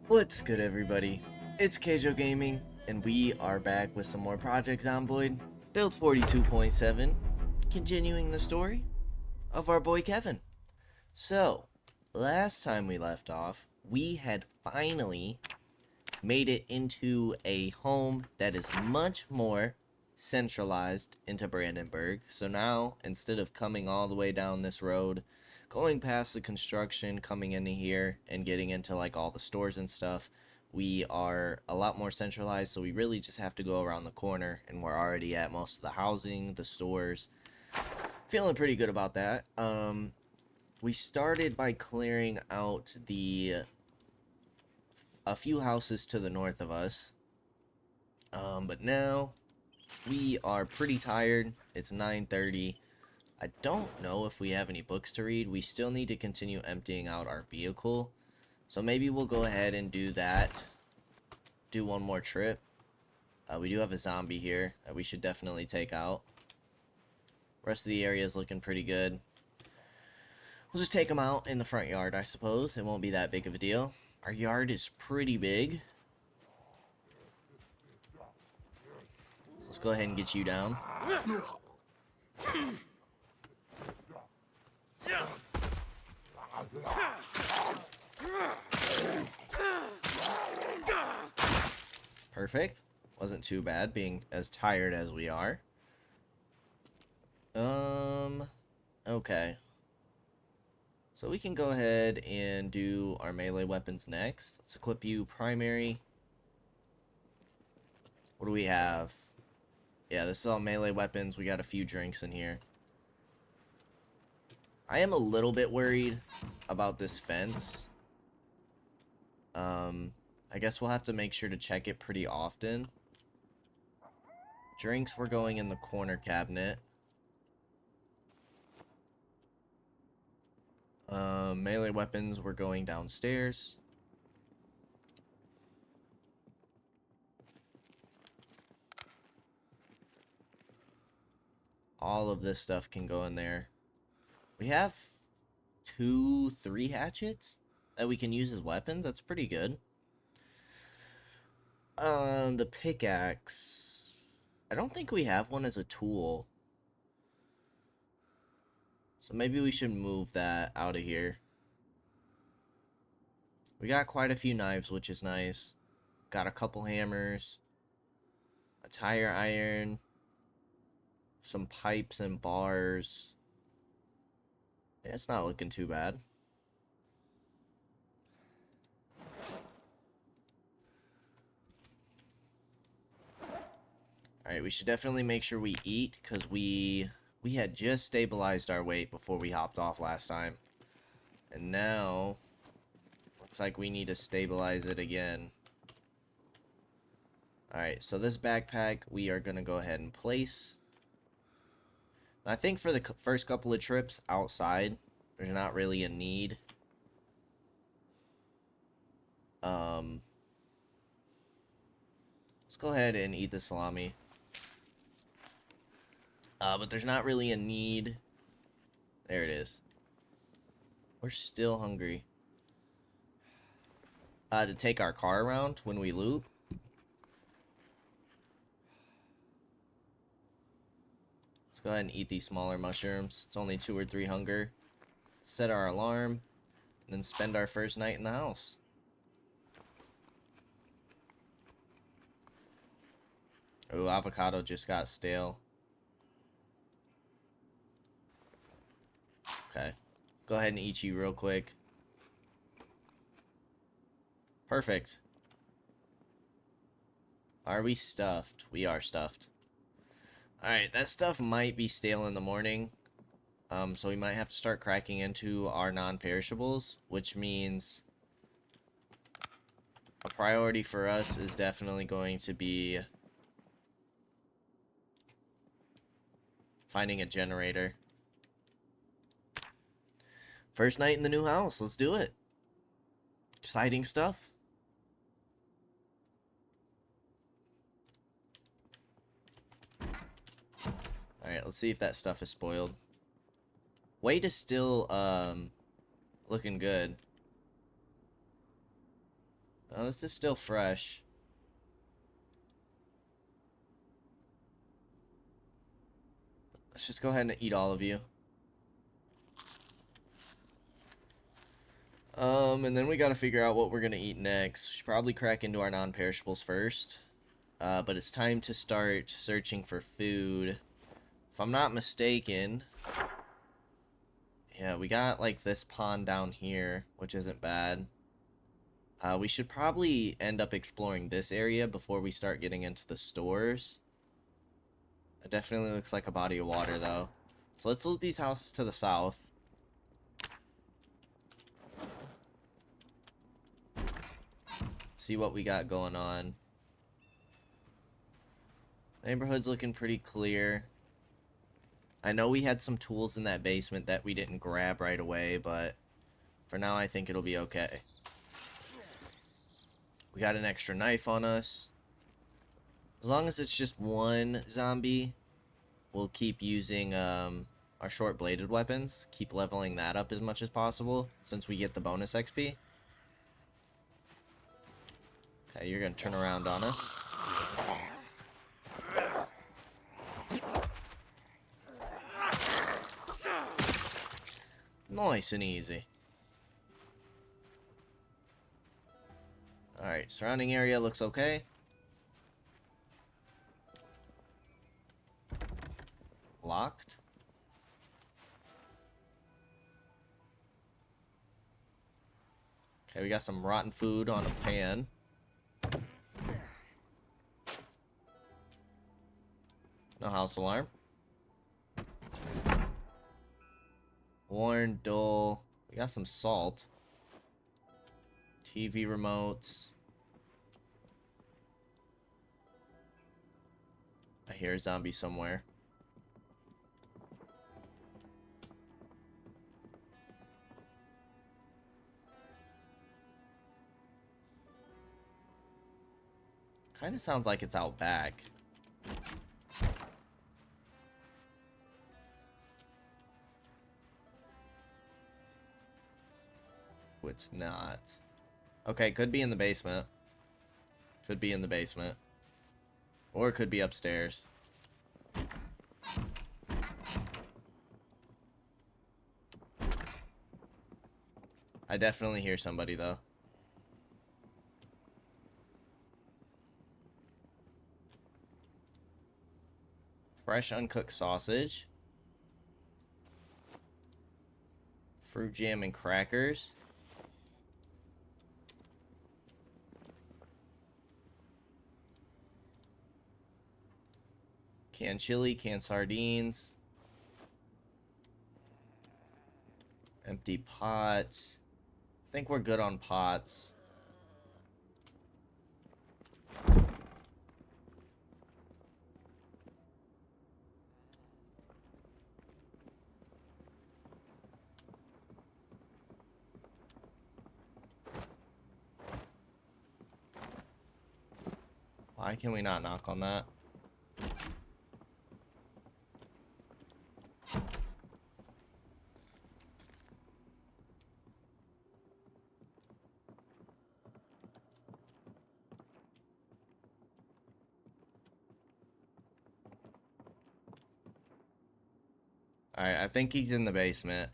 What's good, everybody? It's Kaige-O Gaming, and we are back with some more Project Zomboid, build 42.7, continuing the story of our boy Kevin. So, last time we left off, we had finally made it into a home that is much more centralized into Brandenburg. So now, instead of coming all the way down this road, going past the construction, coming into here, and getting into like all the stores and stuff, we are a lot more centralized, so we really just have to go around the corner, and we're already at most of the housing, the stores. Feeling pretty good about that. We started by clearing out a few houses to the north of us. But now we are pretty tired. It's 9:30. I don't know if we have any books to read. We still need to continue emptying out our vehicle. So maybe we'll go ahead and do that. Do one more trip. We do have a zombie here that we should definitely take out. Rest of the area is looking pretty good. We'll just take them out in the front yard, I suppose. It won't be that big of a deal. Our yard is pretty big. Let's go ahead and get you down. Perfect. Wasn't too bad being as tired as we are. Okay. So we can go ahead and do our melee weapons next. Let's equip you primary. What do we have? Yeah, this is all melee weapons. We got a few drinks in here. I am a little bit worried about this fence. I guess we'll have to make sure to check it pretty often. Drinks, we're going in the corner cabinet. Melee weapons, we're going downstairs. All of this stuff can go in there. We have 3 hatchets that we can use as weapons. That's pretty good. The pickaxe. I don't think we have one as a tool. So maybe we should move that out of here. We got quite a few knives, which is nice. Got a couple hammers. A tire iron. Some pipes and bars. Yeah, it's not looking too bad. Alright, we should definitely make sure we eat, because we had just stabilized our weight before we hopped off last time. And now, looks like we need to stabilize it again. Alright, so this backpack we are going to go ahead and place. I think for the first couple of trips outside, there's not really a need. Let's go ahead and eat the salami. But there's not really a need. There it is. We're still hungry. To take our car around when we loot. Let's go ahead and eat these smaller mushrooms. It's only 2 or 3 hunger. Set our alarm. And then spend our first night in the house. Oh, avocado just got stale. Okay. Go ahead and eat you real quick. Perfect. Are we stuffed? We are stuffed. Alright, that stuff might be stale in the morning. So we might have to start cracking into our non-perishables, which means a priority for us is definitely going to be finding a generator. First night in the new house. Let's do it. Exciting stuff. Alright, let's see if that stuff is spoiled. Weight is still looking good. Oh, this is still fresh. Let's just go ahead and eat all of you. And then we gotta figure out what we're gonna eat next. We should probably crack into our non-perishables first. But it's time to start searching for food. If I'm not mistaken... Yeah, we got, like, this pond down here, which isn't bad. We should probably end up exploring this area before we start getting into the stores. It definitely looks like a body of water, though. So let's loot these houses to the south. See what we got going on. Neighborhood's looking pretty clear. I know we had some tools in that basement that we didn't grab right away, but for now I think it'll be okay. We got an extra knife on us. As long as it's just one zombie, we'll keep using our short-bladed weapons. Keep leveling that up as much as possible since we get the bonus XP. Okay, you're gonna turn around on us. Nice and easy. Alright, surrounding area looks okay. Locked. Okay, we got some rotten food on a pan. No house alarm. Worn, dull. We got some salt. TV remotes. I hear a zombie somewhere. Kind of sounds like it's out back. It's not. Okay, could be in the basement. Could be in the basement. Or it could be upstairs. I definitely hear somebody, though. Fresh uncooked sausage. Fruit jam and crackers. Canned chili, canned sardines. Empty pot. I think we're good on pots. Why can we not knock on that? Alright, I think he's in the basement.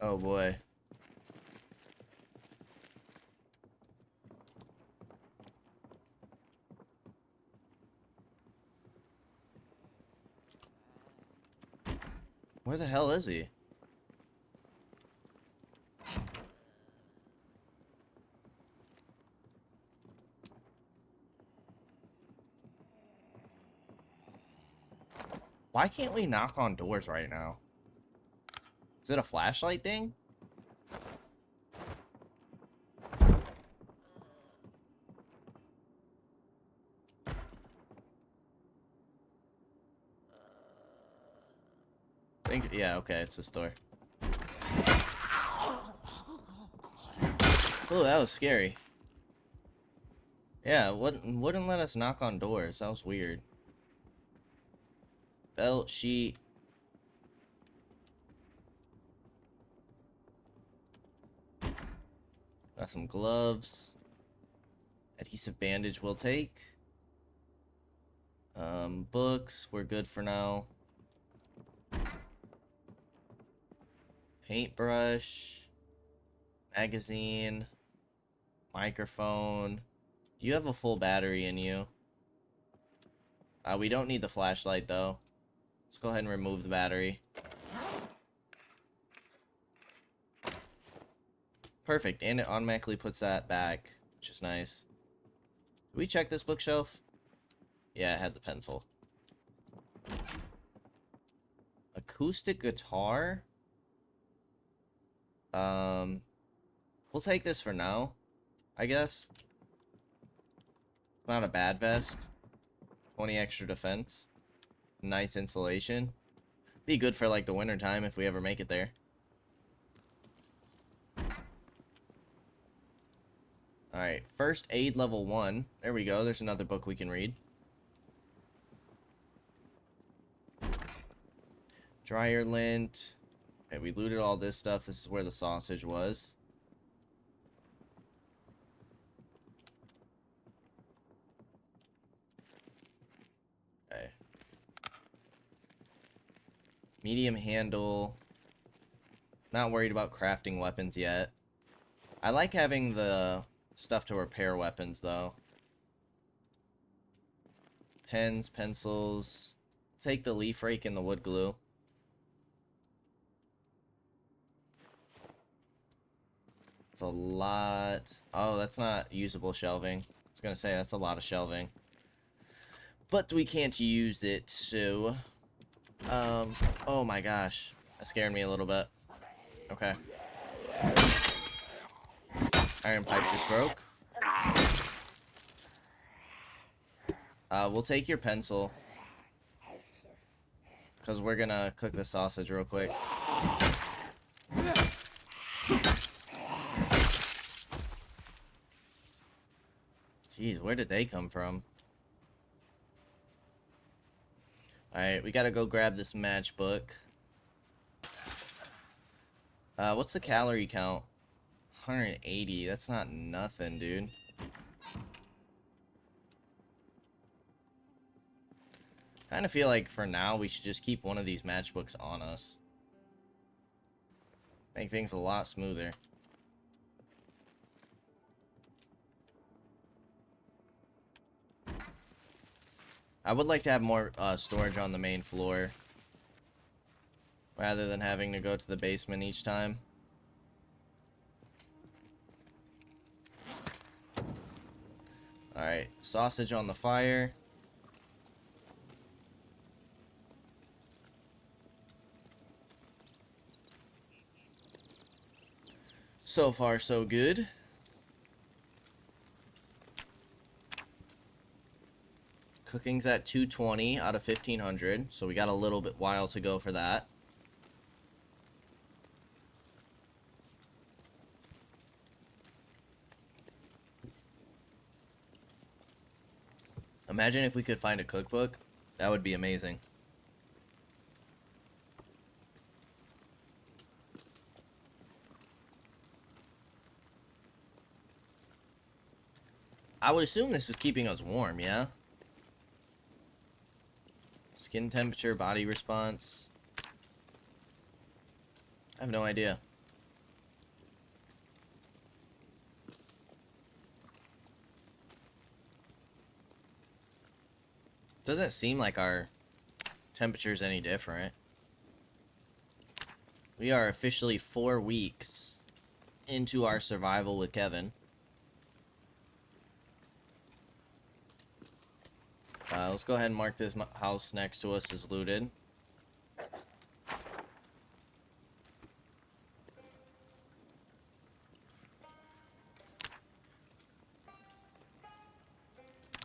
Oh boy. Where the hell is he? Why can't we knock on doors right now? Is it a flashlight thing? Yeah, okay, it's this door. Oh, that was scary. Yeah, wouldn't let us knock on doors. That was weird. Belt sheet. Got some gloves. Adhesive bandage we'll take. Books, we're good for now. Paintbrush. Magazine. Microphone. You have a full battery in you. We don't need the flashlight though. Let's go ahead and remove the battery. Perfect, and it automatically puts that back, which is nice. Did we check this bookshelf? Yeah, it had the pencil. Acoustic guitar? We'll take this for now, I guess. It's not a bad vest. 20 extra defense. Nice insulation. Be good for like the winter time if we ever make it there. Alright, first aid level 1. There we go, there's another book we can read. Dryer lint. Okay, we looted all this stuff. This is where the sausage was. Okay. Medium handle. Not worried about crafting weapons yet. I like having the stuff to repair weapons, though. Pens, pencils. Take the leaf rake and the wood glue. It's a lot. Oh, that's not usable shelving. I was gonna say, that's a lot of shelving. But we can't use it, so... oh my gosh. That scared me a little bit. Okay. Iron pipe just broke. We'll take your pencil. Because we're gonna cook the sausage real quick. Jeez, where did they come from? Alright, we gotta go grab this matchbook. What's the calorie count? 180. That's not nothing, dude. Kind of feel like for now we should just keep one of these matchbooks on us. Make things a lot smoother. I would like to have more storage on the main floor, rather than having to go to the basement each time. Alright, sausage on the fire. So far, so good. Cooking's at 220 out of 1500, so we got a little bit while to go for that. Imagine if we could find a cookbook. That would be amazing. I would assume this is keeping us warm, yeah? Skin temperature, body response. I have no idea. Doesn't seem like our temperature's any different. We are officially 4 weeks into our survival with Kevin. Let's go ahead and mark this house next to us as looted.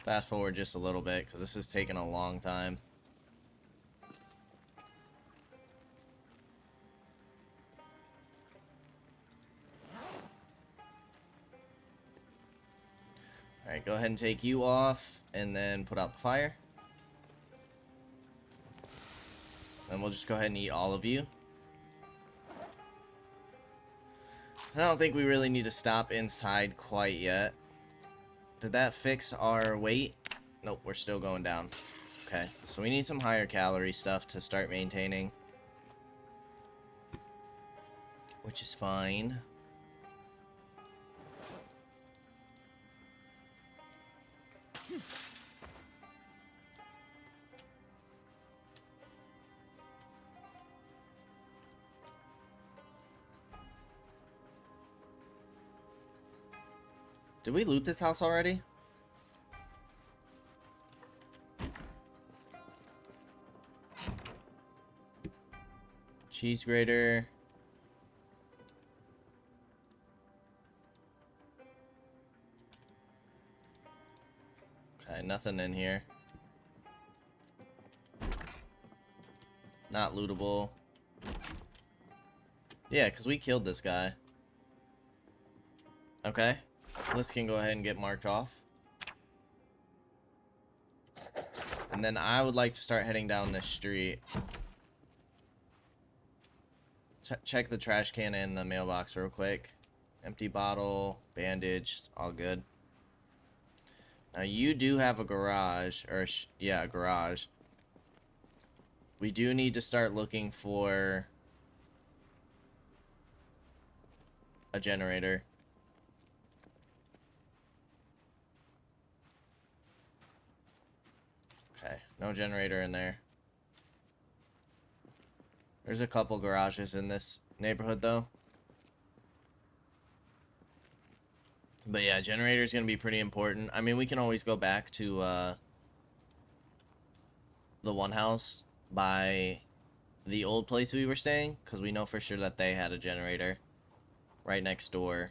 Fast forward just a little bit, because this is taking a long time. Alright, go ahead and take you off, and then put out the fire. And we'll just go ahead and eat all of you. I don't think we really need to stop inside quite yet. Did that fix our weight? Nope, we're still going down. Okay, so we need some higher calorie stuff to start maintaining. Which is fine. Did we loot this house already? Cheese grater. Okay, nothing in here. Not lootable. Yeah, because we killed this guy. Okay. This can go ahead and get marked off. And then I would like to start heading down this street. Check the trash can and the mailbox real quick. Empty bottle, bandage, all good. Now you do have a garage, or yeah, a garage. We do need to start looking for a generator. Okay, no generator in there. There's a couple garages in this neighborhood, though. But yeah, generator's gonna be pretty important. I mean, we can always go back to the one house by the old place we were staying, because we know for sure that they had a generator right next door.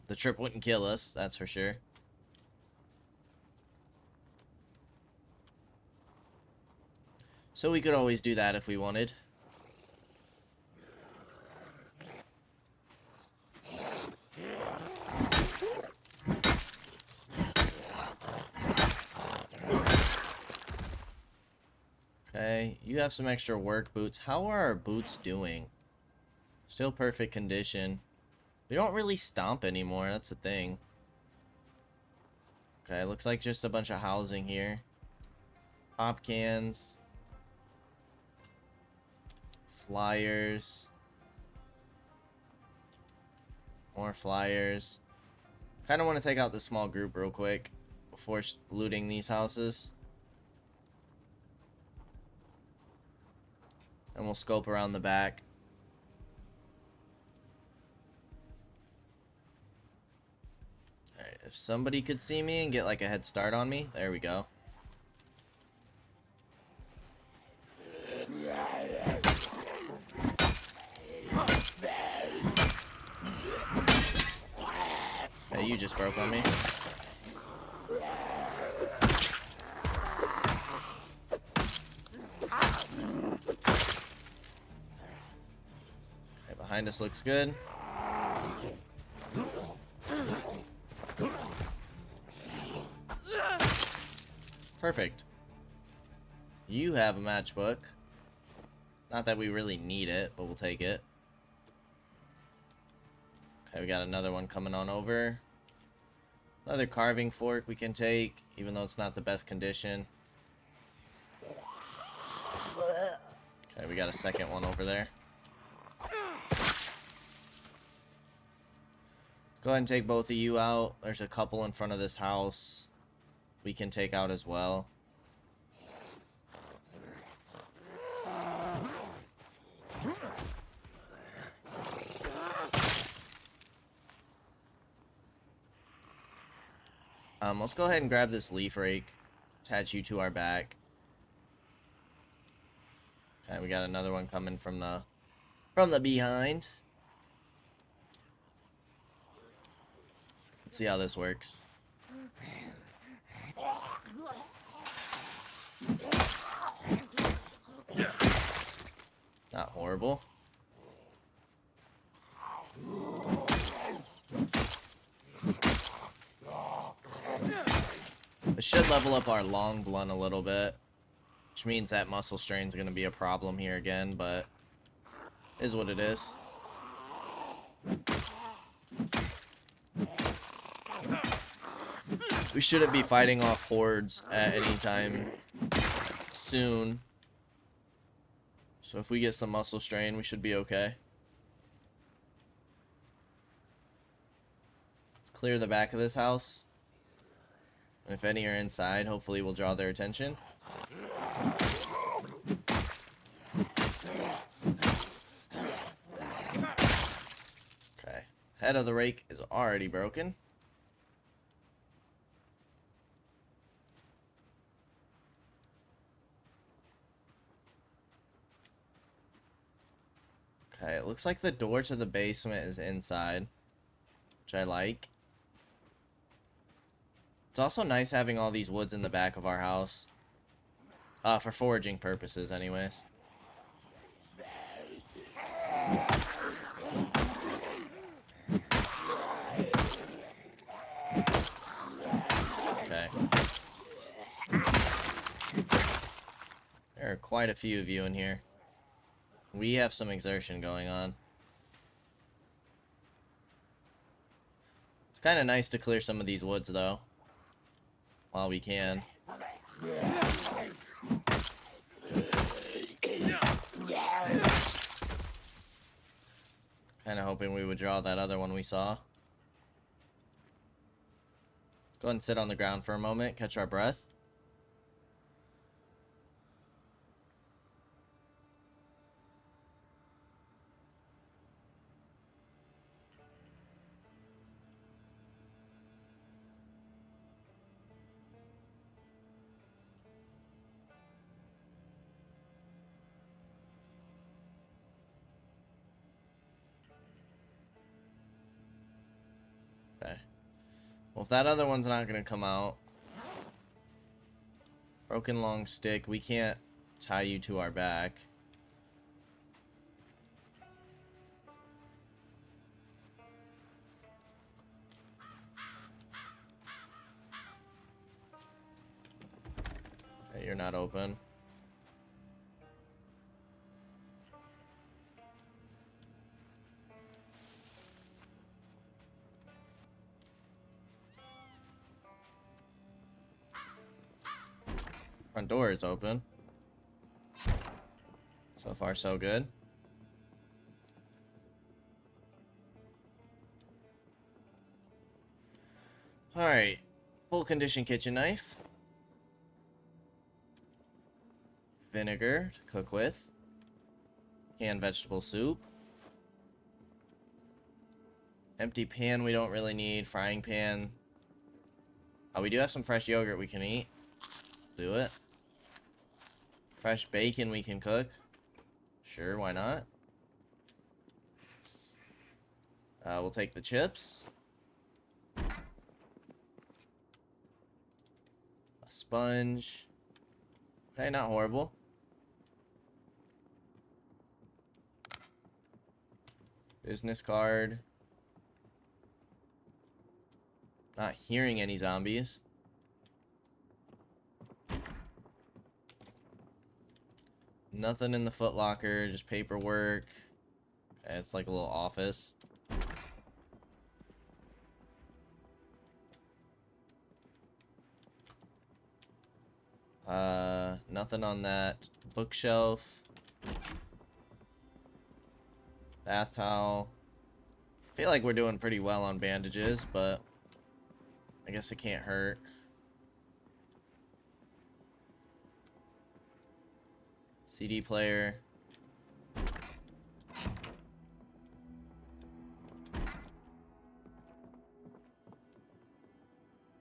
The trip wouldn't kill us, that's for sure. So we could always do that if we wanted. Okay, you have some extra work boots. How are our boots doing? Still perfect condition. We don't really stomp anymore, that's the thing. Okay, looks like just a bunch of housing here. Pop cans. Flyers. More flyers. Kind of want to take out this small group real quick before looting these houses. And we'll scope around the back. Alright, if somebody could see me and get like a head start on me. There we go. Hey, you just broke on me. Okay, behind us looks good. Perfect. You have a matchbook. Not that we really need it, but we'll take it. Okay, we got another one coming on over. Another carving fork we can take, even though it's not the best condition. Okay, we got a second one over there. Go ahead and take both of you out. There's a couple in front of this house we can take out as well. Let's go ahead and grab this leaf rake. Attach you to our back. Okay, we got another one coming from the behind. Let's see how this works. Not horrible. This should level up our long blunt a little bit, which means that muscle strain is going to be a problem here again, but it is what it is. We shouldn't be fighting off hordes at any time soon. So if we get some muscle strain, we should be okay. Let's clear the back of this house. And if any are inside, hopefully we'll draw their attention. Okay. Head of the rake is already broken. Okay, it looks like the door to the basement is inside, which I like. It's also nice having all these woods in the back of our house. For foraging purposes, anyways. Okay. There are quite a few of you in here. We have some exertion going on. It's kind of nice to clear some of these woods, though, while we can. Kind of hoping we would draw that other one we saw. Go ahead and sit on the ground for a moment, catch our breath. Okay. Well, if that other one's not going to come out, broken long stick, we can't tie you to our back. Okay, you're not open. Front door is open. So far, so good. Alright. Full condition kitchen knife. Vinegar to cook with. Canned vegetable soup. Empty pan we don't really need. Frying pan. Oh, we do have some fresh yogurt we can eat. Do it. Fresh bacon we can cook. Sure, why not? We'll take the chips. A sponge. Okay, not horrible. Business card. Not hearing any zombies. Nothing in the footlocker, just paperwork. Okay, it's like a little office. Nothing on that bookshelf. Bath towel. I feel like we're doing pretty well on bandages, but I guess it can't hurt. CD player.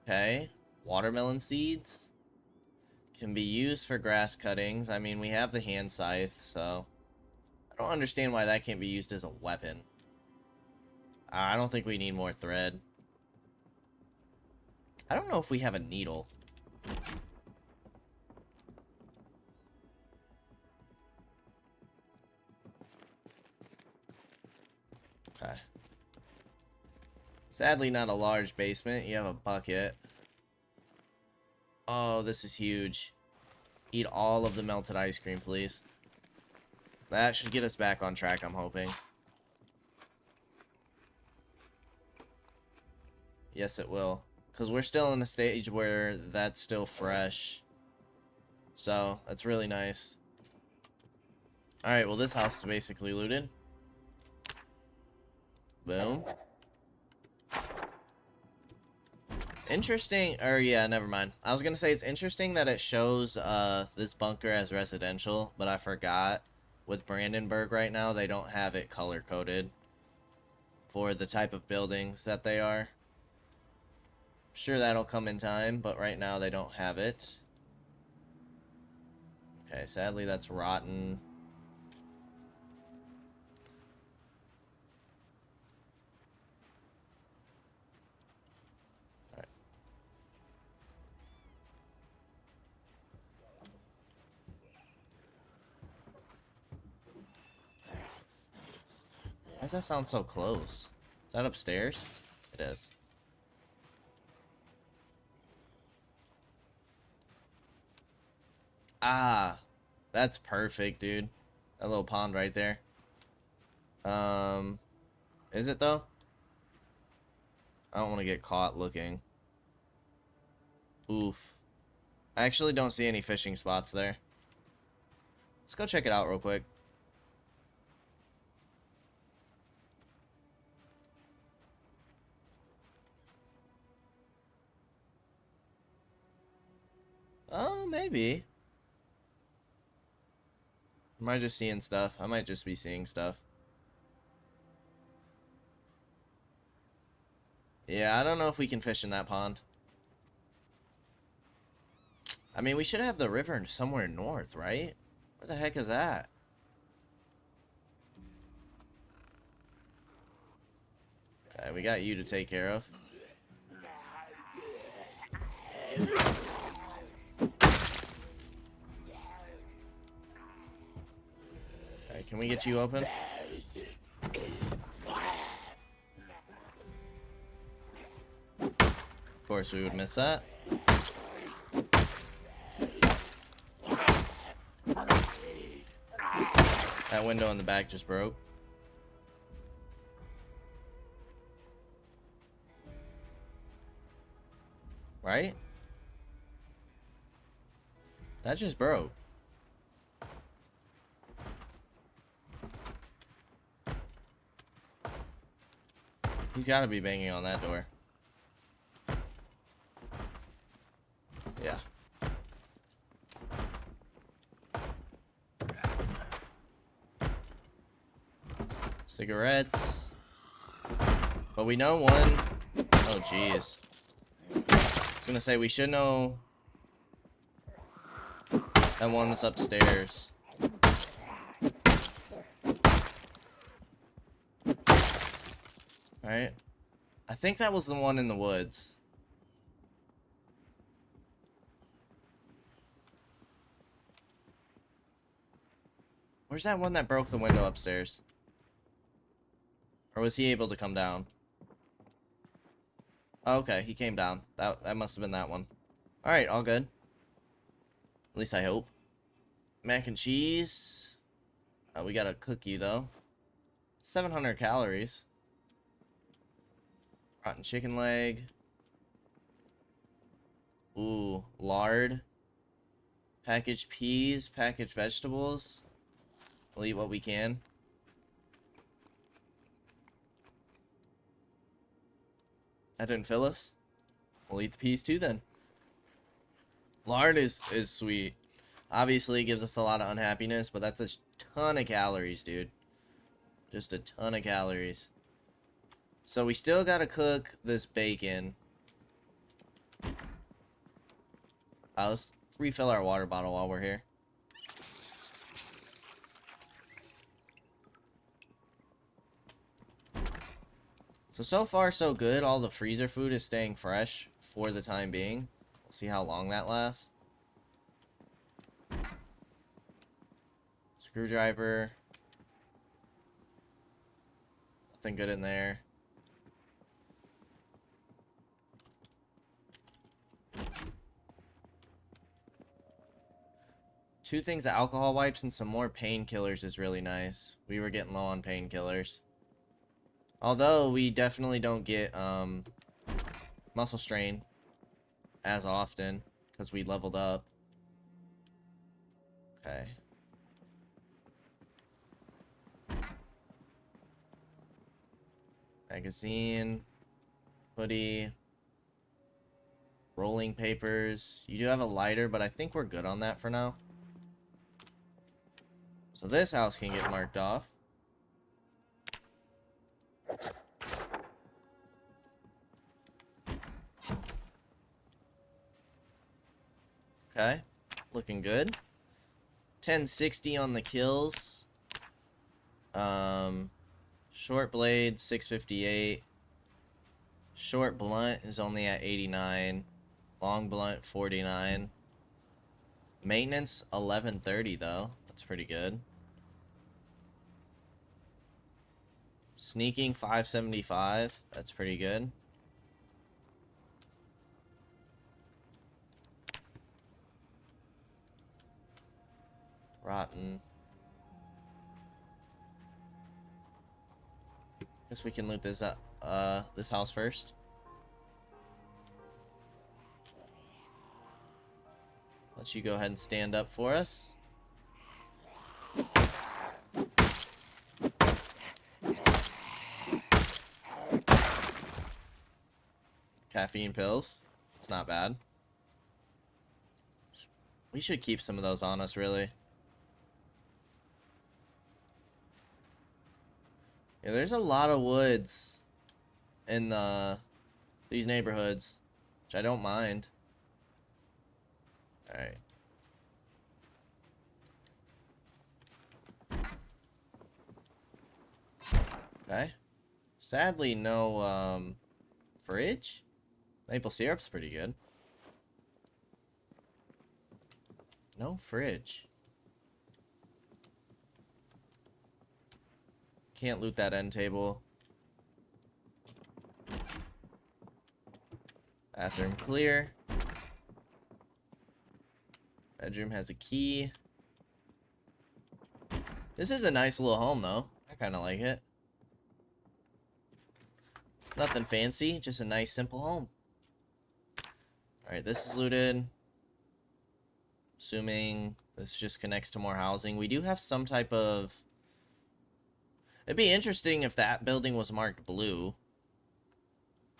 Okay. Watermelon seeds. Can be used for grass cuttings. I mean, we have the hand scythe, so I don't understand why that can't be used as a weapon. I don't think we need more thread. I don't know if we have a needle. Okay. Sadly, not a large basement. You have a bucket. Oh, this is huge. Eat all of the melted ice cream, please. That should get us back on track, I'm hoping. Yes, it will. Because we're still in a stage where that's still fresh. So, that's really nice. Alright, well, this house is basically looted. Boom. Interesting, or yeah, never mind. I was gonna say it's interesting that it shows this bunker as residential, but I forgot. With Brandenburg right now, they don't have it color-coded for the type of buildings that they are. Sure, that'll come in time, but right now they don't have it. Okay, sadly that's rotten. Alright. Why does that sound so close? Is that upstairs? It is. Ah, that's perfect, dude. That little pond right there. Is it though? I don't want to get caught looking. Oof. I actually don't see any fishing spots there. Let's go check it out real quick. Oh, maybe. Am I just seeing stuff? I might just be seeing stuff. Yeah, I don't know if we can fish in that pond. I mean, we should have the river somewhere north, right? Where the heck is that? Okay, we got you to take care of. Okay, can we get you open? Of course we would miss that. That window in the back just broke. Right? That just broke. He's got to be banging on that door. Yeah. Cigarettes. But we know one. Oh, jeez. I was gonna say, we should know that one was upstairs. Alright. I think that was the one in the woods. Where's that one that broke the window upstairs? Or was he able to come down? Oh, okay, he came down. That must have been that one. Alright, all good. At least I hope. Mac and cheese. We got a cookie, though. 700 calories. Rotten chicken leg. Ooh, lard. Packaged peas, packaged vegetables. We'll eat what we can. That didn't fill us. We'll eat the peas too then. Lard is sweet. Obviously it gives us a lot of unhappiness, but that's a ton of calories, dude. Just a ton of calories. So we still gotta cook this bacon. Let's refill our water bottle while we're here. So far so good. All the freezer food is staying fresh for the time being. We'll see how long that lasts. Screwdriver. Nothing good in there. Two things of alcohol wipes and some more painkillers is really nice. We were getting low on painkillers. Although we definitely don't get muscle strain as often because we leveled up. Okay. Magazine, hoodie, rolling papers. You do have a lighter, but I think we're good on that for now. So this house can get marked off. Okay, looking good. 1060 on the kills. Short blade 658. Short blunt is only at 89. Long blunt 49. Maintenance 1130 though. That's pretty good. Sneaking 575. That's pretty good. Rotten. Guess we can loot this this house first. Let you go ahead and stand up for us. Caffeine pills. It's not bad. We should keep some of those on us, really. Yeah, there's a lot of woods in these neighborhoods, which I don't mind. Alright. Okay. Sadly, no fridge. Maple syrup's pretty good. No fridge. Can't loot that end table. Bathroom clear. Bedroom has a key. This is a nice little home, though. I kind of like it. Nothing fancy, just a nice, simple home. Alright, this is looted. Assuming this just connects to more housing. We do have some type of... It'd be interesting if that building was marked blue.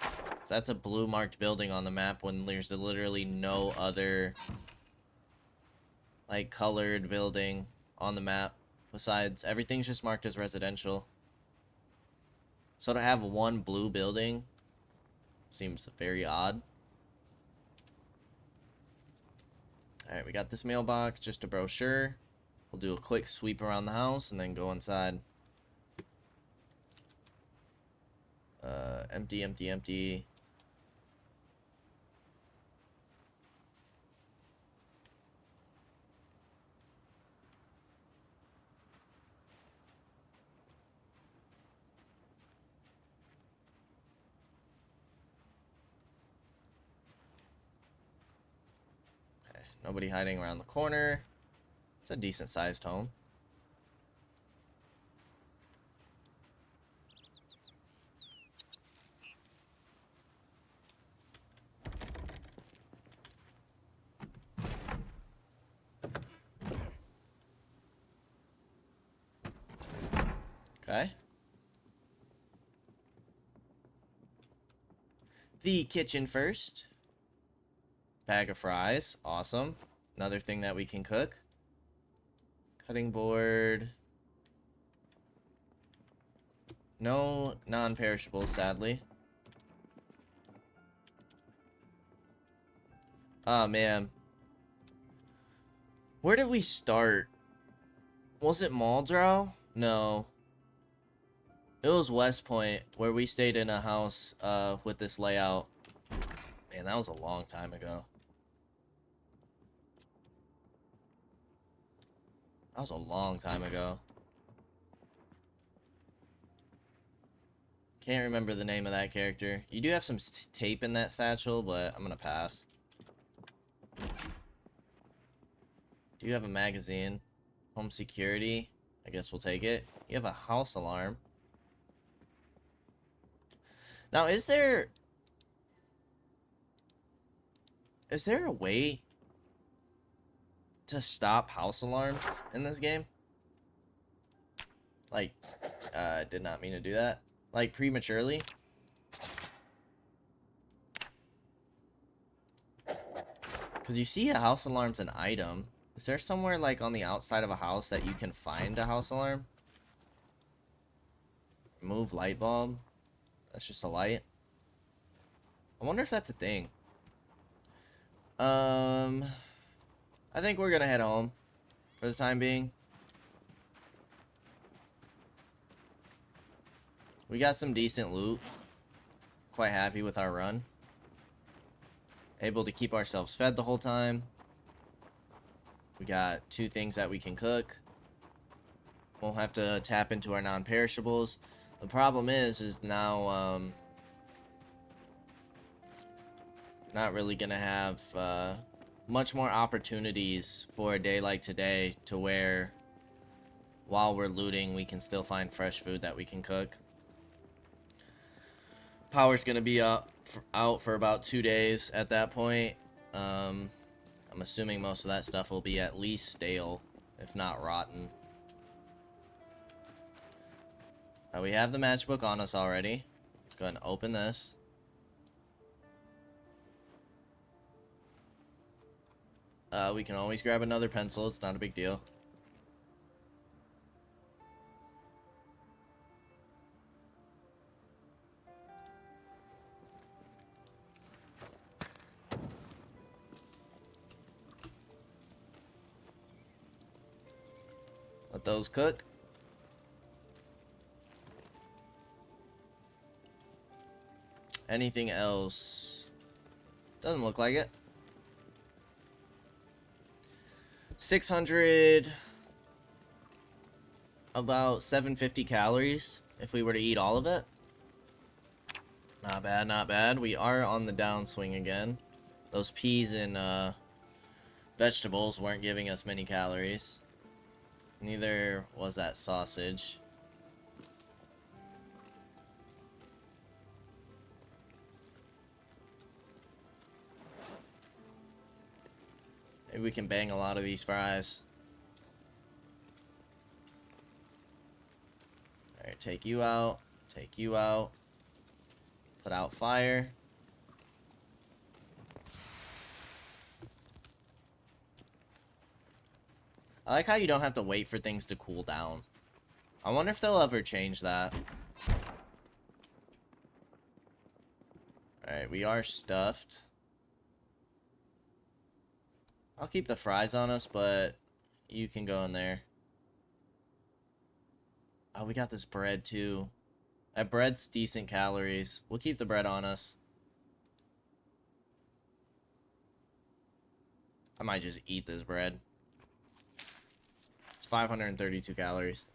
If that's a blue marked building on the map when there's literally no other like colored building on the map besides everything's just marked as residential. So to have one blue building seems very odd. Alright, we got this mailbox, just a brochure. We'll do a quick sweep around the house and then go inside. Empty, empty, empty. Okay, nobody hiding around the corner. It's a decent sized home. Okay. The kitchen first. Bag of fries. Awesome. Another thing that we can cook. Cutting board. No non-perishables, sadly. Oh, man. Where did we start? Was it Muldrow? No. It was West Point, where we stayed in a house with this layout. Man, that was a long time ago. That was a long time ago. Can't remember the name of that character. You do have some tape in that satchel, but I'm gonna pass. Do you have a magazine? Home security? I guess we'll take it. You have a house alarm. Now, is there a way to stop house alarms in this game? Like, did not mean to do that. Like, prematurely. Because you see a house alarm's an item. Is there somewhere, like, on the outside of a house that you can find a house alarm? Remove light bulb. That's just a light. I wonder if that's a thing. I think we're gonna head home for the time being. We got some decent loot. Quite happy with our run. Able to keep ourselves fed the whole time. We got 2 things that we can cook. Won't have to tap into our non-perishables. The problem is now, not really gonna have, much more opportunities for a day like today to where, while we're looting, we can still find fresh food that we can cook. Power's gonna be out for about 2 days at that point. I'm assuming most of that stuff will be at least stale, if not rotten. We have the matchbook on us already. Let's go ahead and open this. We can always grab another pencil. It's not a big deal. Let those cook. Anything else? Doesn't look like it. 600, about 750 calories if we were to eat all of it. Not bad, not bad. We are on the downswing again. Those peas and vegetables weren't giving us many calories. Neither was that sausage. Maybe we can bang a lot of these fries. Alright, take you out. Take you out. Put out fire. I like how you don't have to wait for things to cool down. I wonder if they'll ever change that. Alright, we are stuffed. I'll keep the fries on us, but you can go in there. Oh, we got this bread too. That bread's decent calories. We'll keep the bread on us. I might just eat this bread. It's 532 calories.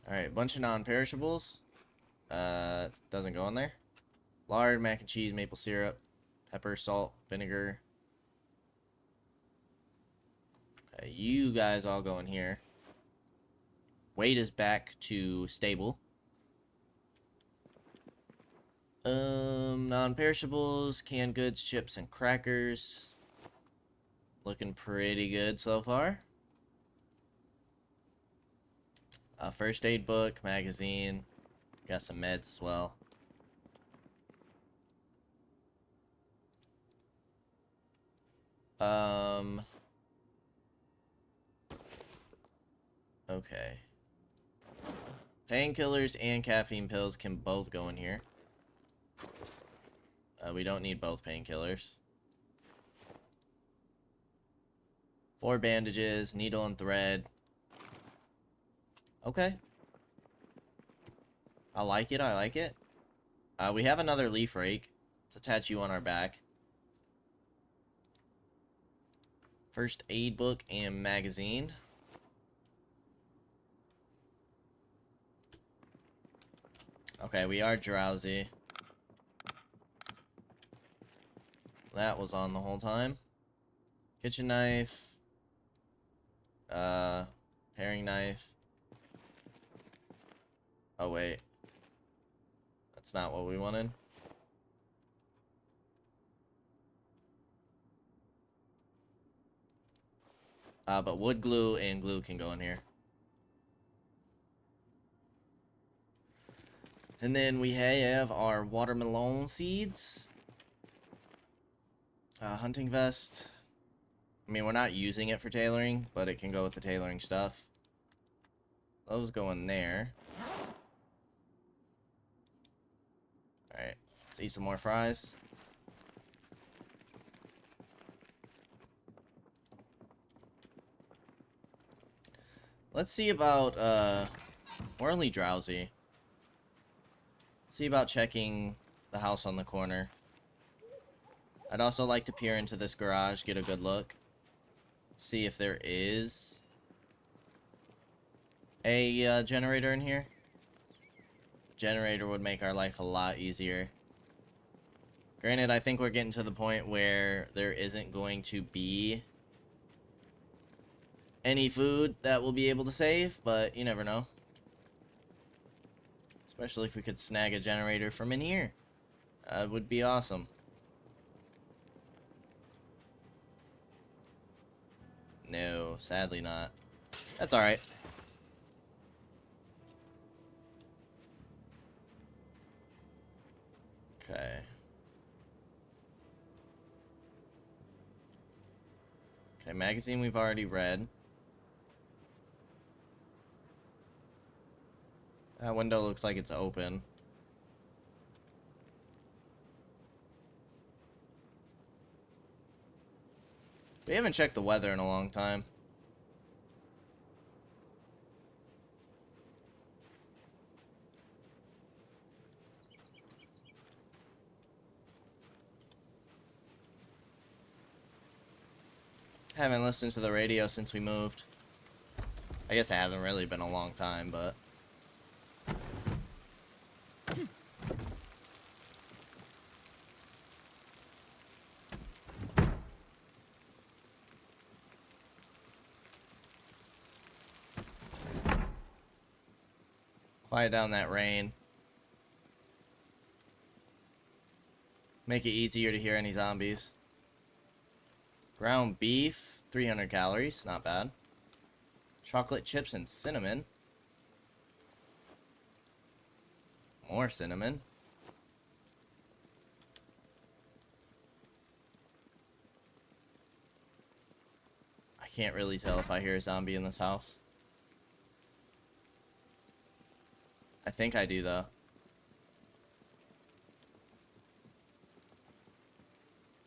Alright, bunch of non-perishables. Doesn't go in there. Lard, mac and cheese, maple syrup, pepper, salt, vinegar. Okay, you guys all go in here. Weight is back to stable. Non-perishables, canned goods, chips, and crackers. Looking pretty good so far. First aid book, magazine. Got some meds as well. Okay. Painkillers and caffeine pills can both go in here. We don't need both painkillers. 4 bandages, needle and thread. Okay. I like it, I like it. We have another leaf rake. Let's attach you on our back. First aid book and magazine. Okay, we are drowsy. That was on the whole time. Kitchen knife. Paring knife. Oh, wait. That's not what we wanted. But wood glue and glue can go in here. And then we have our watermelon seeds. Hunting vest. I mean, we're not using it for tailoring, but it can go with the tailoring stuff. Those go in there. Alright, let's eat some more fries. Let's see about, we're only drowsy. Let's see about checking the house on the corner. I'd also like to peer into this garage, get a good look. See if there is a generator in here. Generator would make our life a lot easier. Granted, I think we're getting to the point where there isn't going to be any food that we'll be able to save, but you never know. Especially if we could snag a generator from in here. That would be awesome. No, sadly not. That's alright. Okay. Okay, magazine we've already read. That window looks like it's open. We haven't checked the weather in a long time. Haven't listened to the radio since we moved. I guess it hasn't really been a long time, but... Quiet down that rain. Make it easier to hear any zombies. Ground beef, 300 calories, not bad. Chocolate chips and cinnamon. More cinnamon. I can't really tell if I hear a zombie in this house. I think I do, though.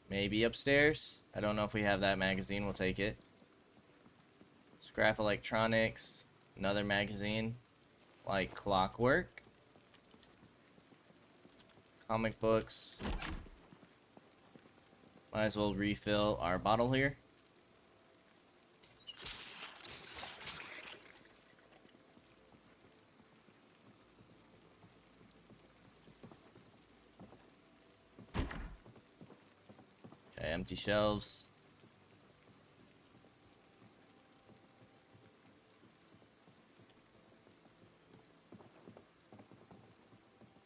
Maybe upstairs? I don't know if we have that magazine. We'll take it. Scrap electronics. Another magazine. Like clockwork. Comic books. Might as well refill our bottle here. Okay, empty shelves.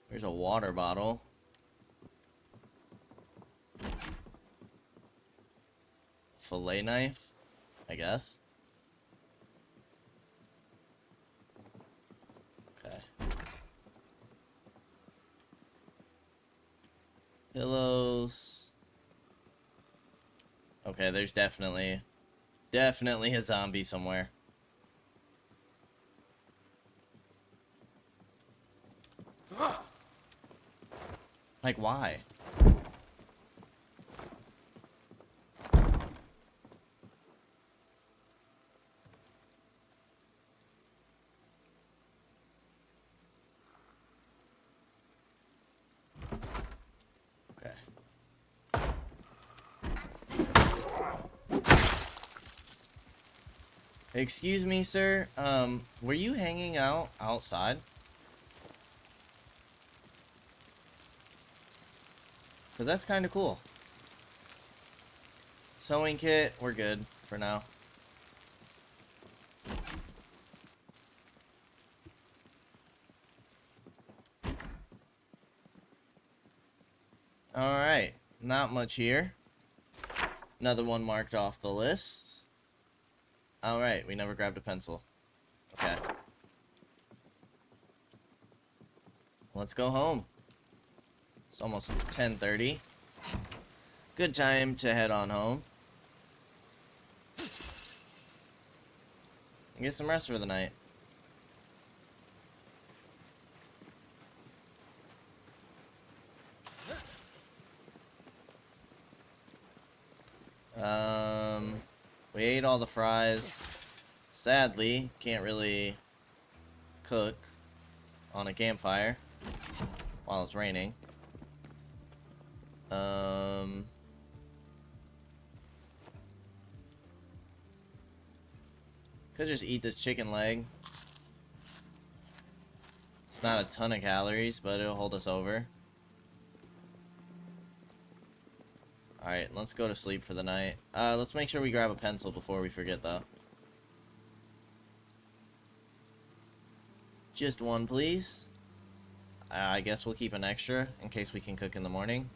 There's a water bottle. Fillet knife, I guess. Okay. Pillows. Okay, there's definitely a zombie somewhere. Like, why? Excuse me, sir. Were you hanging out outside? Because that's kind of cool. Sewing kit, we're good for now. Alright, not much here. Another one marked off the list. Alright, we never grabbed a pencil. Okay. Let's go home. It's almost 10:30. Good time to head on home. And get some rest for the night. We ate all the fries. Sadly, can't really cook on a campfire while it's raining. Could just eat this chicken leg. It's not a ton of calories, but it'll hold us over. Alright, let's go to sleep for the night. Let's make sure we grab a pencil before we forget, though. Just one, please. I guess we'll keep an extra in case we can cook in the morning.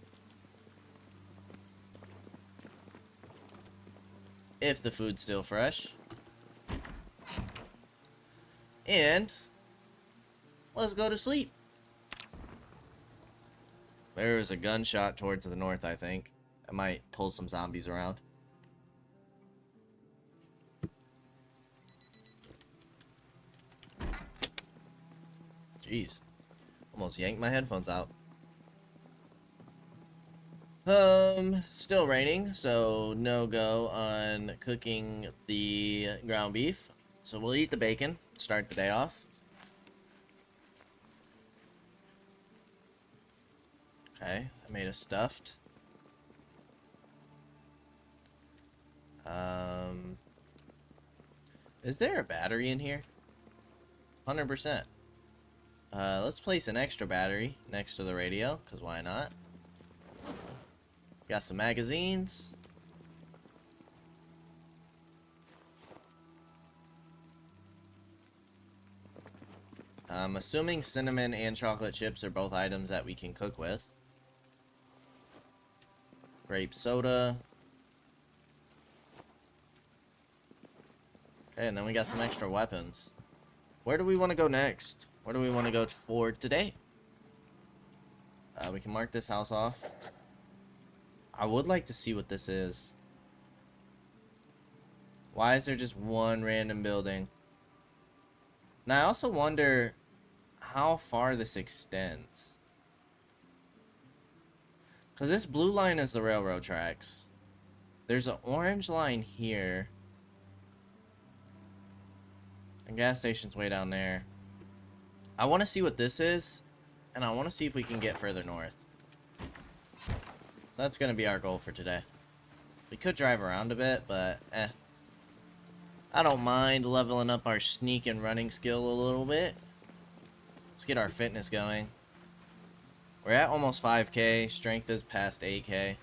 If the food's still fresh. And let's go to sleep. There's a gunshot towards the north, I think. I might pull some zombies around. Jeez. Almost yanked my headphones out. Still raining, so no go on cooking the ground beef. So we'll eat the bacon, start the day off. Okay, I made a stuffed. Is there a battery in here? 100%. Let's place an extra battery next to the radio, because why not? Got some magazines. I'm assuming cinnamon and chocolate chips are both items that we can cook with. Grape soda. Okay, and then we got some extra weapons. Where do we want to go next? Where do we want to go for today? We can mark this house off. I would like to see what this is. Why is there just one random building? Now, I also wonder how far this extends. Because this blue line is the railroad tracks. There's an orange line here. And gas station's way down there. I want to see what this is. And I want to see if we can get further north. That's going to be our goal for today. We could drive around a bit, but I don't mind leveling up our sneak and running skill a little bit. Let's get our fitness going. We're at almost 5k. Strength is past 8k.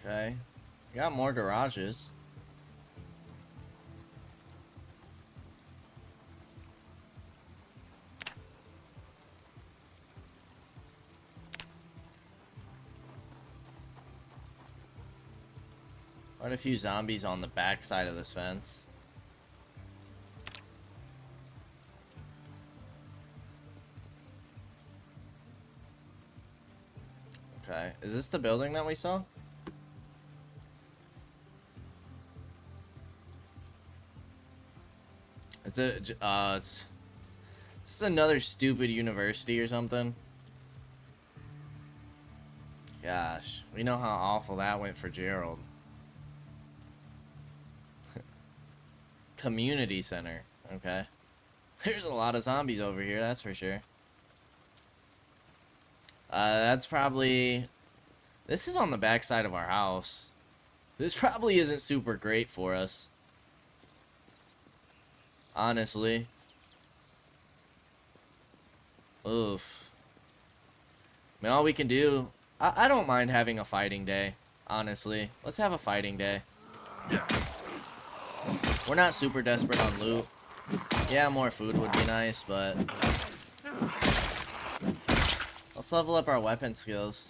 Okay. We got more garages. Quite a few zombies on the back side of this fence. Okay. Is this the building that we saw? Is it, this is another stupid university or something. Gosh, we know how awful that went for Jerold. community center. Okay. There's a lot of zombies over here, that's for sure. That's probably... This is on the backside of our house. This probably isn't super great for us. Honestly. Oof. I mean, all we can do... I don't mind having a fighting day, honestly. Let's have a fighting day. We're not super desperate on loot. Yeah, more food would be nice, but... Let's level up our weapon skills.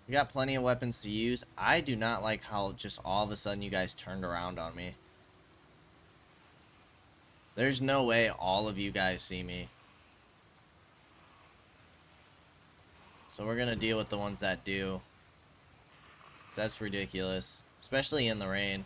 We got plenty of weapons to use. I do not like how just all of a sudden you guys turned around on me. There's no way all of you guys see me. So we're gonna deal with the ones that do. That's ridiculous. Especially in the rain.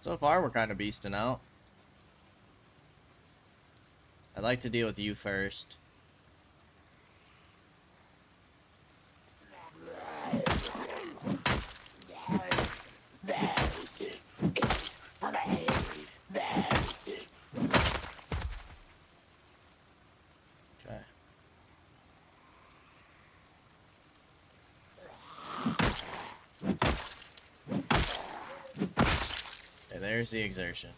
So far, we're kind of beasting out. I'd like to deal with you first. Okay. There's the exertion.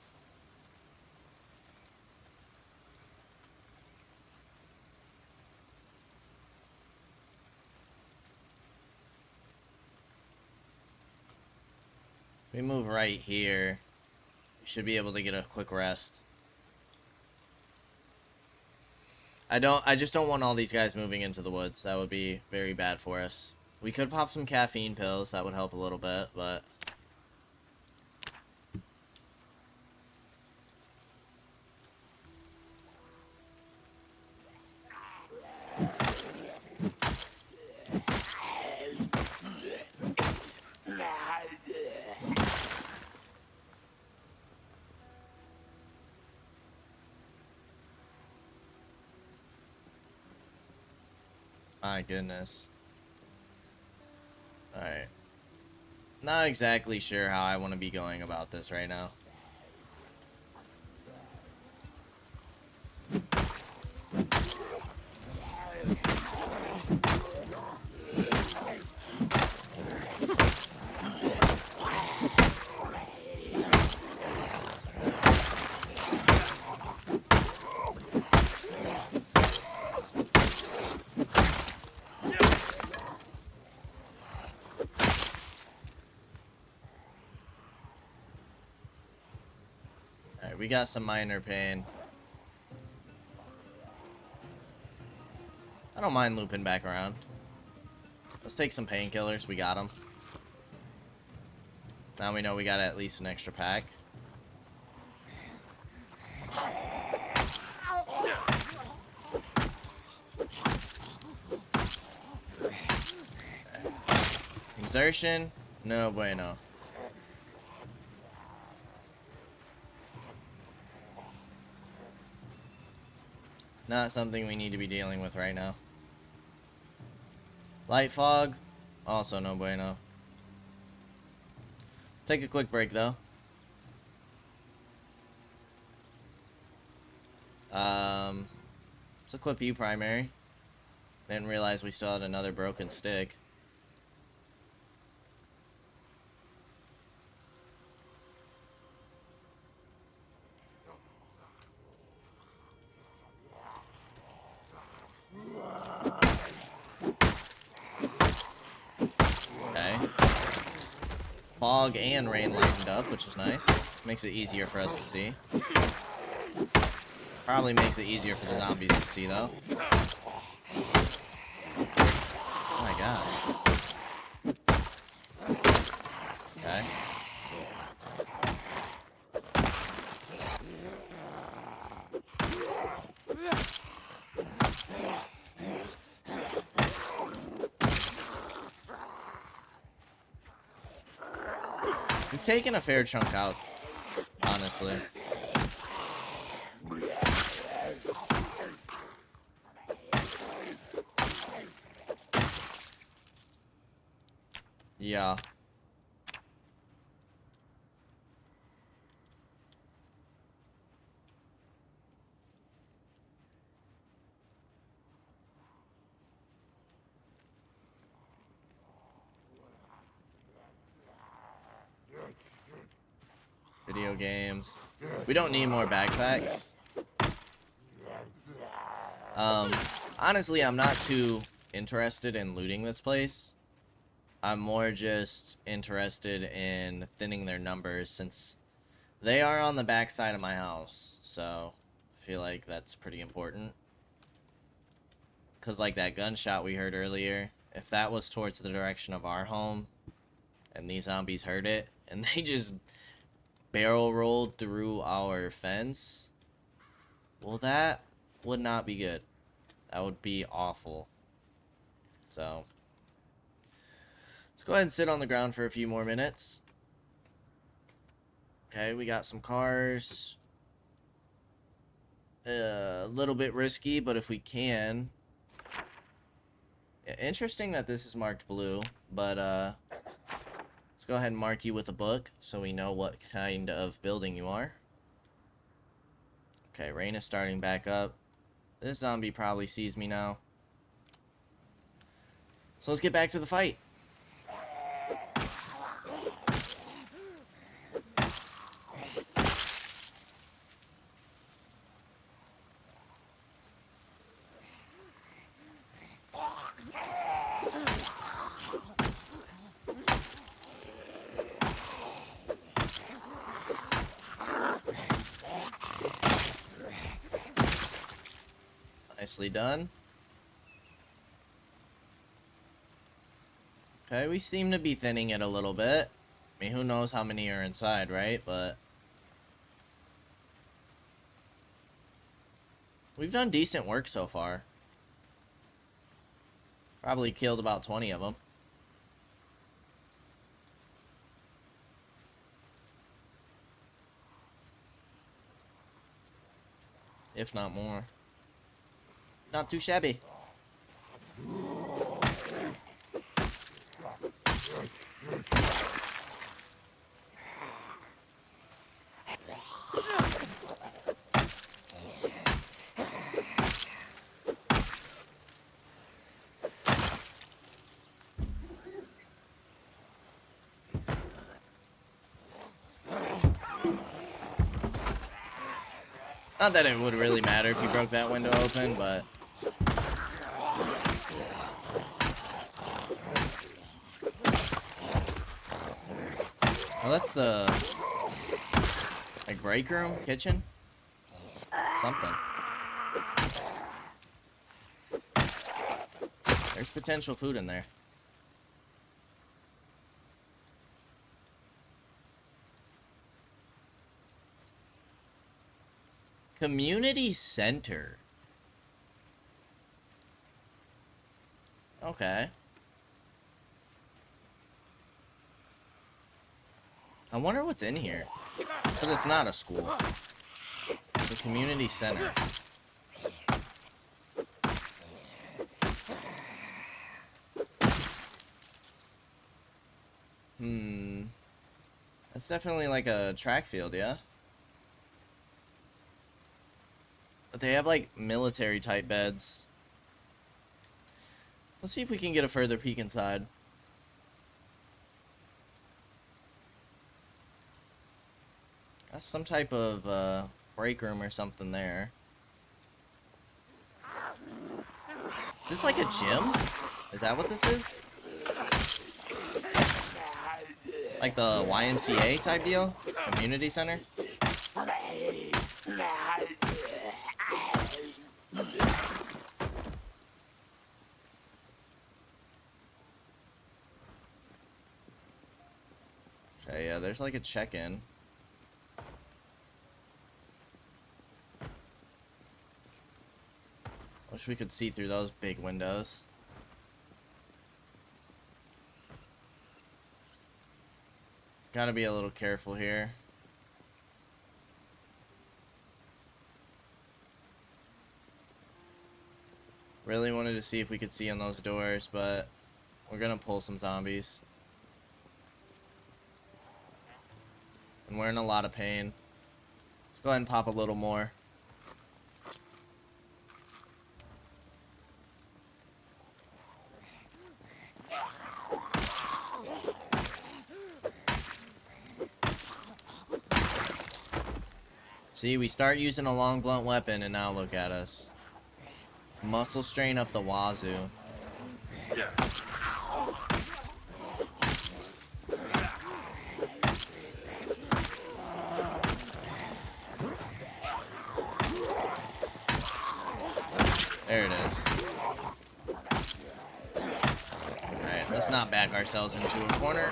If we move right here, we should be able to get a quick rest. I just don't want all these guys moving into the woods. That would be very bad for us. We could pop some caffeine pills. That would help a little bit, but... My goodness. Alright. Not exactly sure how I want to be going about this right now. We got some minor pain. I don't mind looping back around. Let's take some painkillers. We got them. Now we know we got at least an extra pack. Exertion? No bueno. Not something we need to be dealing with right now. Light fog? Also no bueno. Take a quick break though. Let's equip you primary. Didn't realize we still had another broken stick. Fog and rain lightened up, which is nice. Makes it easier for us to see. Probably makes it easier for the zombies to see, though. Oh my gosh. Okay. We've taken a fair chunk out, honestly. Yeah. Video games. We don't need more backpacks. Honestly, I'm not too interested in looting this place. I'm more just interested in thinning their numbers since they are on the back side of my house. So, I feel like that's pretty important. Because like that gunshot we heard earlier, if that was towards the direction of our home, and these zombies heard it, and they just barrel rolled through our fence, well, that would not be good. That would be awful. So, let's go ahead and sit on the ground for a few more minutes. Okay, we got some cars. A little bit risky, but if we can. Yeah, interesting that this is marked blue, but let's go ahead and mark you with a book so we know what kind of building you are. Okay, rain is starting back up. This zombie probably sees me now. So let's get back to the fight. Nicely done. Okay, we seem to be thinning it a little bit. I mean, who knows how many are inside, right? But we've done decent work so far. Probably killed about 20 of them. If not more. Not too shabby. Not that it would really matter if you broke that window open, but well, that's the like break room, kitchen, something. There's potential food in there. Community center. Okay. I wonder what's in here. Because it's not a school. It's a community center. That's definitely like a track field, yeah? But they have like military type beds. Let's see if we can get a further peek inside. That's some type of break room or something there. Is this like a gym? Is that what this is? Like the YMCA type deal? Community center? Okay, yeah, there's like a check-in. Wish we could see through those big windows. Gotta be a little careful here. Really wanted to see if we could see on those doors, but we're gonna pull some zombies. And we're in a lot of pain. Let's go ahead and pop a little more. See, we start using a long blunt weapon and now look at us. Muscle strain up the wazoo. Yeah. There it is. Alright, let's not back ourselves into a corner.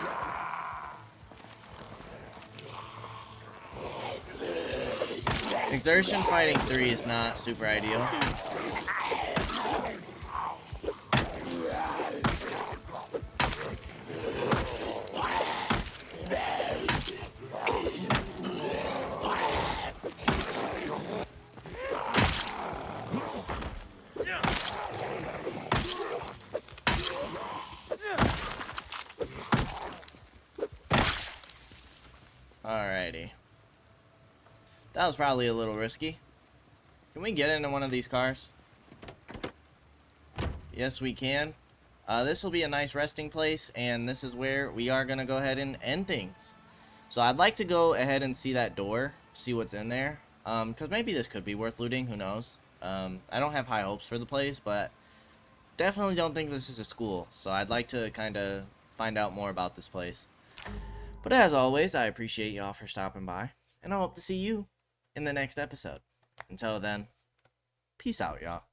Exertion fighting 3 is not super ideal. Alrighty. That was probably a little risky. Can we get into one of these cars? Yes, we can. This will be a nice resting place, and this is where we are going to go ahead and end things. So I'd like to go ahead and see that door, see what's in there, because maybe this could be worth looting, who knows. I don't have high hopes for the place, but definitely don't think this is a school, so I'd like to kind of find out more about this place. But as always, I appreciate y'all for stopping by, and I hope to see you in the next episode. Until then, peace out, y'all.